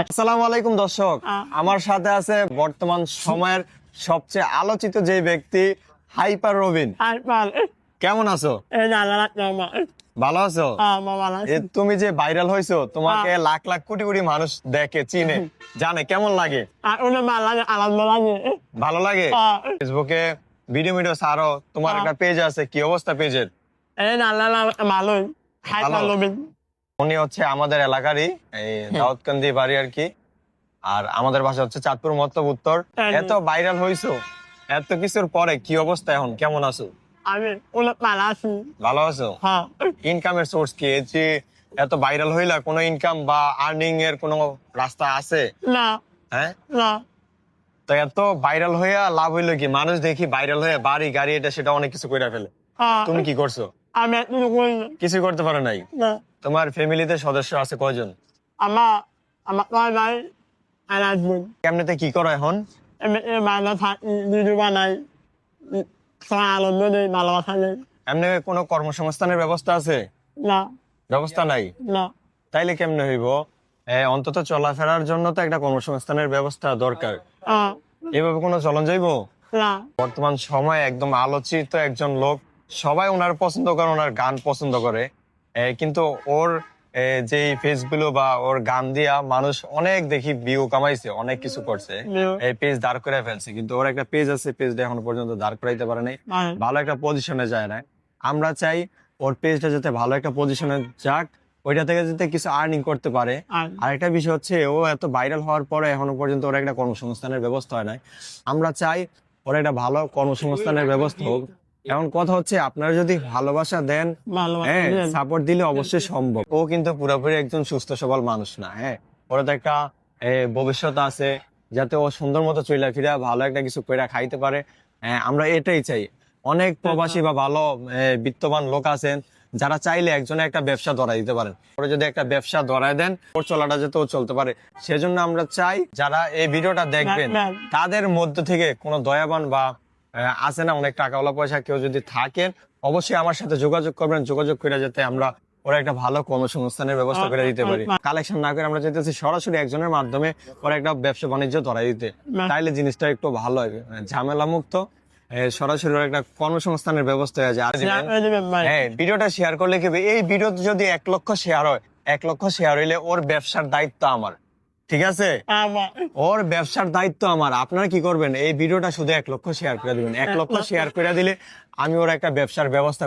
আসসালামু আলাইকুম দর্শক, আমার সাথে আছে বর্তমান সময়ের সবচেয়ে আলোচিত যে ব্যক্তি হাইপার রবিন। কেমন আছো? ভালো আছো? তুমি যে ভাইরাল হইছো, তোমাকে লাখ লাখ কোটি কোটি মানুষ দেখে, চিনে, জানে, কেমন লাগে? ভালো লাগে? ফেসবুকে ভিডিও ভিডিও ছাড়ো, তোমার একটা পেজ আছে, কি অবস্থা পেজের? উনি হচ্ছে আমাদের এলাকারই, এই দাউদকান্দি বাড়ি আর কি। আর আমাদের বাসা হচ্ছে চাঁদপুর মতলব উত্তর। এত ভাইরাল হইছো, এত কিছুর পরে কি অবস্থা এখন, কেমন আছো? আমি ভালো আছি। ভালো আছো? ইনকামের সোর্স কি? এই যে এত ভাইরাল হইলা, কোনো ইনকাম বা আর্নিং এর কোনো রাস্তা আছে? না। হ্যাঁ, না। তো এত ভাইরাল হইয়া লাভ হইলো কি? মানুষ দেখি ভাইরাল হয়ে বাড়ি গাড়ি এটা সেটা অনেক কিছু কইরা ফেলে। তুমি কি করছো? আমি কিছু করতে পারো নাই? না। তোমার ফ্যামিলিতে সদস্য আছে কয়জন? আমার ভাই আর আসবেন। কেমনেতে কি করো এখন? বাংলা থাকি, ভিডিও বানাই, সবাই আনন্দ নেই, ভালোবাসা নেই। এমনি কোনো কর্মসংস্থানের ব্যবস্থা আছে? না। ব্যবস্থা নাই? না। তাইলে কেমনে হইব? অন্তত চলাফেরার জন্য তো একটা কর্মসংস্থানের ব্যবস্থা দরকার। এভাবে কোনো চলন যাইব? না। বর্তমান সময়ে একদম আলোচিত একজন লোক, সবাই ওনার পছন্দ করে, ওনার গান পছন্দ করে, কিন্তু ওর যে ফেসগুলো বা ওর গান দিয়া মানুষ অনেক দেখি ভিউ কামাইছে, অনেক কিছু করছে, এই পেজ দাঁড় করে ফেলছে, কিন্তু ওর একটা পেজ আছে, পেজটা এখনো পর্যন্ত দাঁড় করাইতে পারে নাই, ভালো একটা পজিশনে যায় না। আমরা চাই ওর পেজটা যাতে ভালো একটা পজিশনে যাক, ওইটা থেকে যাতে কিছু আর্নিং করতে পারে। আরেকটা বিষয় হচ্ছে, ও এত ভাইরাল হওয়ার পরে এখনো পর্যন্ত ওর একটা কর্মসংস্থানের ব্যবস্থা হয় নাই। আমরা চাই ওর একটা ভালো কর্মসংস্থানের ব্যবস্থা হোক। এখন কথা হচ্ছে, আপনারা যদি ভালোবাসা দেন, সাপোর্ট দিলে অবশ্যই সম্ভব। ও কিন্তু পুরোপুরি একজন সুস্থ সবল মানুষ না। হ্যাঁ, ওর তো একটা ভবিষ্যৎ আছে, যাতে ও সুন্দর মতো চলে ফিরে ভালো একটা কিছু করে খাইতে পারে। আমরা এটাই চাই। অনেক প্রবাসী বা ভালো বিত্তবান লোক আছেন, যারা চাইলে একজনে একটা ব্যবসা ধরাই দিতে পারেন। ওরা যদি একটা ব্যবসা ধরাই দেন, ওর চলাটা যাতে ও চলতে পারে, সেজন্য আমরা চাই যারা এই ভিডিওটা দেখবেন, তাদের মধ্য থেকে কোনো দয়াবান বা আছে না অনেক টাকাওয়ালা পয়সা কেউ যদি থাকেন, অবশ্যই আমার সাথে যোগাযোগ করবেন। যোগাযোগ করে যাতে আমরা ওরা একটা ভালো কর্মসংস্থানের ব্যবস্থা করে দিতে পারি। কালেকশন না করে আমরা চাইতেছি সরাসরি একজনের মাধ্যমে ওরা একটা ব্যবসা বাণিজ্য ধরাই দিতে, তাইলে জিনিসটা একটু ভালো হবে, ঝামেলা মুক্ত, সরাসরি একটা কর্মসংস্থানের ব্যবস্থা হয়ে যায়। হ্যাঁ, ভিডিওটা শেয়ার করলে কি, এই ভিডিও যদি 1 লক্ষ শেয়ার হয়, 1 লক্ষ শেয়ার হইলে ওর ব্যবসার দায়িত্ব আমার, ঠিক আছে? ওর ব্যবসার দায়িত্ব আমার। আপনারা কি করবেন, এই ভিডিওটা শুধু 1 লক্ষ শেয়ার করে দিবেন। 1 লক্ষ শেয়ার করে দিলে আমি ওর একটা ব্যবসার ব্যবস্থা